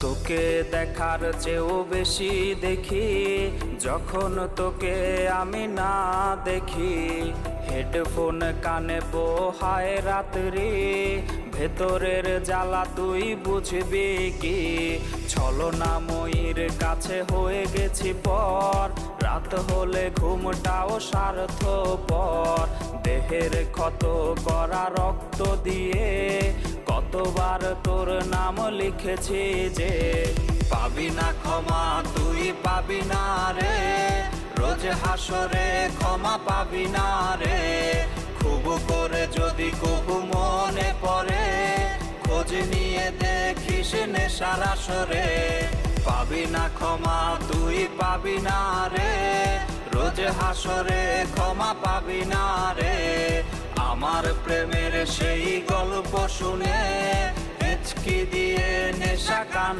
তোকে দেখার চেয়েও বেশি দেখি যখন তোকে আমি না দেখি। হেডফোন কানে পোহায় রাত্রি, ভেতরের জ্বালা তুই বুঝবি কি। ছলনাময়ীর কাছে হয়ে গেছি পর, রাত হলে ঘুমটাও স্বার্থপর। দেহের ক্ষত করা রক্ত দিয়ে কতবার তোর নাম লিখেছি যে, পাবি না ক্ষমা তুই পাবি না রে, রোজ হাসরে ক্ষমা পাবি না রে। খুব করে যদি কবু মনে পড়ে, খোঁজ নিয়ে দেখিস নেশার আসরে। পাবি না ক্ষমা তুই পাবি না রে, রোজ হাসরে ক্ষমা পাবি না রে। আমার প্রেমের সেই গল্প শুনে হেঁচকি দিয়ে নেশা কান